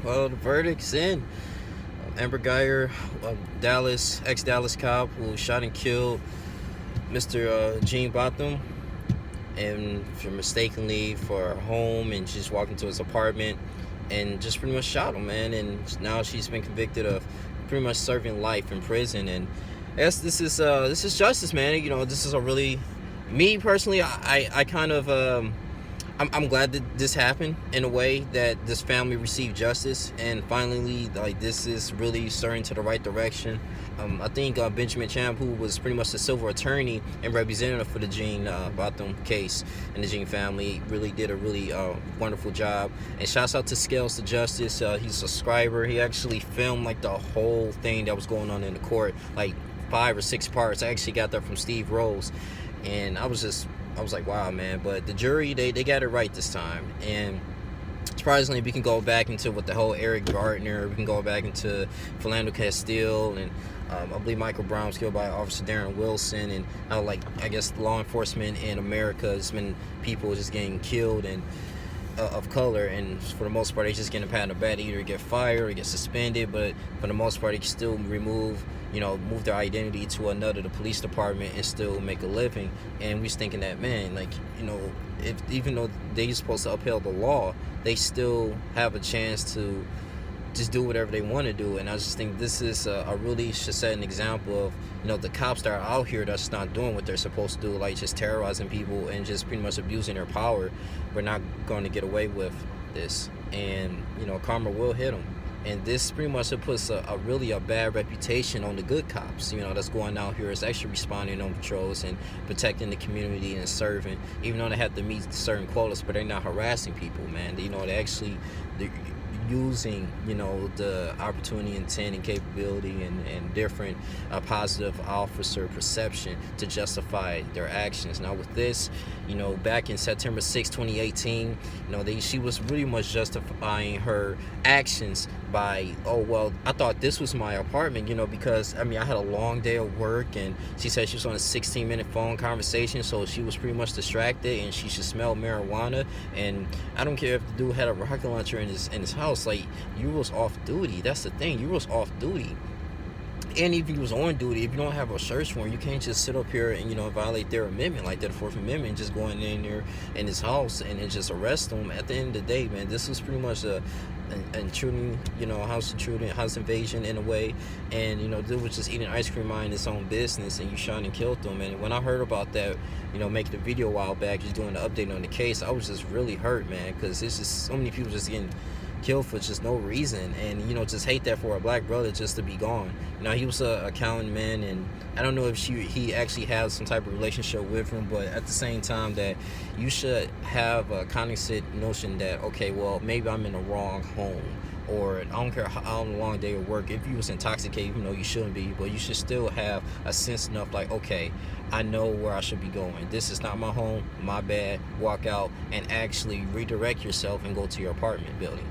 Well, the verdict's in. Amber Guyger, ex-Dallas cop who shot and killed Mr. Gene Botham, and for mistakenly for her home, and just walked into his apartment and just pretty much shot him, man. And now she's been convicted of pretty much serving life in prison. And I guess this is justice, man. This is a really, me personally, I kind of I'm glad that this happened in a way that this family received justice, and finally, like, this is really starting to the right direction. I think Benjamin Champ, who was pretty much the civil attorney and representative for the Gene Botham case and the Gene family, really did a really wonderful job. And shouts out to Scales to Justice. He's a subscriber. He actually filmed like the whole thing that was going on in the court, like 5 or 6 parts. I actually got that from Steve Rose, and I was like, wow, man. But the jury, they got it right this time. And surprisingly, we can go back into with the whole Eric Gardner. We can go back into Philando Castile, and I believe Michael Brown was killed by Officer Darren Wilson, and how, like, I guess law enforcement in America has been people just getting killed and of color, and for the most part they just getting a pat on the back, either get fired or get suspended, but for the most part they can still move their identity to another, the police department, and still make a living. And we was thinking that, man, like, if even though they're supposed to uphold the law, they still have a chance to just do whatever they want to do. And I just think this is a really should set an example of, the cops that are out here that's not doing what they're supposed to do, like just terrorizing people and just pretty much abusing their power. We're not going to get away with this, and karma will hit them. And this pretty much puts a really bad reputation on the good cops, that's going out here, is actually responding on patrols and protecting the community and serving, even though they have to meet certain quotas, but they're not harassing people, man. They're using, the opportunity, intent, and capability, and different positive officer perception to justify their actions. Now with this, back in September 6, 2018, she was really much justifying her actions by, oh, well, I thought this was my apartment, because, I had a long day of work, and she said she was on a 16-minute phone conversation, so she was pretty much distracted, and she should smell marijuana. And I don't care if the dude had a rocket launcher in his house, like, you was off duty. That's the thing, you was off duty. And if you was on duty, if you don't have a search warrant, you can't just sit up here and violate their amendment, like the 4th Amendment, and just going in there in his house and then just arrest them. At the end of the day, man, this was pretty much an intruding, house invasion in a way. And dude was just eating ice cream, minding his own business, and you shot and killed them. And when I heard about that, making a video a while back, just doing the update on the case, I was just really hurt, man, because it's just so many people just getting killed for just no reason, and just hate that for a black brother just to be gone. He was a Callan man, and I don't know if he actually has some type of relationship with him, but at the same time, that you should have a cognizant notion that, okay, well, maybe I'm in the wrong home, or I don't care how long day of work, if you was intoxicated, even though you shouldn't be, but you should still have a sense enough, like, okay, I know where I should be going. This is not my home, my bad. Walk out and actually redirect yourself and go to your apartment building.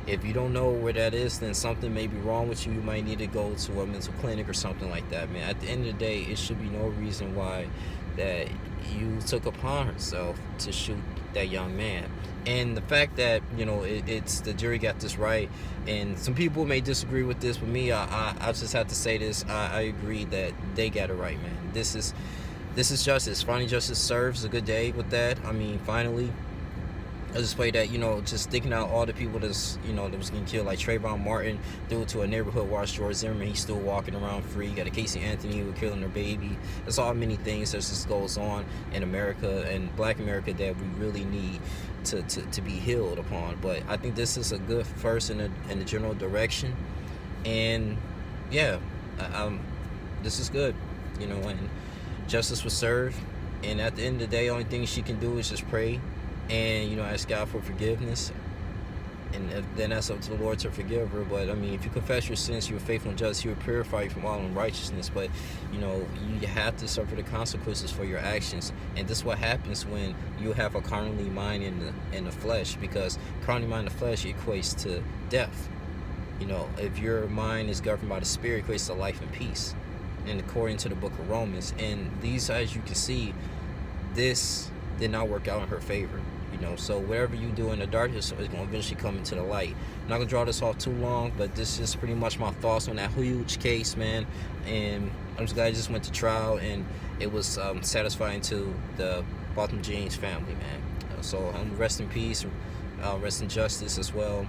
If you don't know where that is, then something may be wrong with you. You might need to go to a mental clinic or something like that, man. At the end of the day, it should be no reason why that you took upon herself to shoot that young man. And the fact that, it's the jury got this right, and some people may disagree with this, but me, I just have to say this. I agree that they got it right, man. This is justice. Finally, justice serves a good day with that. Finally. I just pray that, just thinking out all the people that was getting killed, like Trayvon Martin, due to a neighborhood watch. George Zimmerman, he's still walking around free. You got a Casey Anthony who killing their baby. There's all many things that just goes on in America and Black America that we really need to be healed upon. But I think this is a good first in the general direction, and yeah, this is good, and justice was served. And at the end of the day, only thing she can do is just pray and ask God for forgiveness, and then that's up to the Lord to forgive her. But if you confess your sins, you are faithful and just, He will purify you from all unrighteousness. But you have to suffer the consequences for your actions, and this is what happens when you have a carnally mind in the flesh, because carnally mind in the flesh equates to death. If your mind is governed by the Spirit, it equates to life and peace, and according to the book of Romans. And these, as you can see, this did not work out in her favor. You know, so whatever you do in the darkness is going to eventually come into the light. I'm not going to draw this off too long, but this is pretty much my thoughts on that huge case, man. And I'm just glad I just went to trial, and it was satisfying to the Botham Jeans family, man. So rest in peace, rest in justice as well.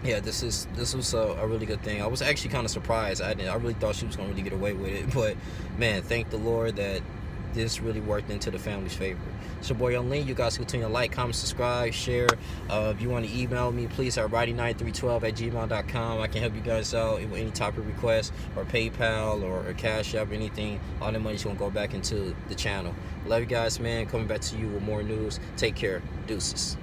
Yeah, this was a really good thing. I was actually kind of surprised. I really thought she was going to really get away with it, but man, thank the Lord that this really worked into the family's favor. It's your boy Young Lee. You guys continue to like, comment, subscribe, share. If you want to email me, please at righty9312@gmail.com. I can help you guys out with any type of request, or PayPal, or Cash App, or anything. All the money's going to go back into the channel. Love you guys, man. Coming back to you with more news. Take care. Deuces.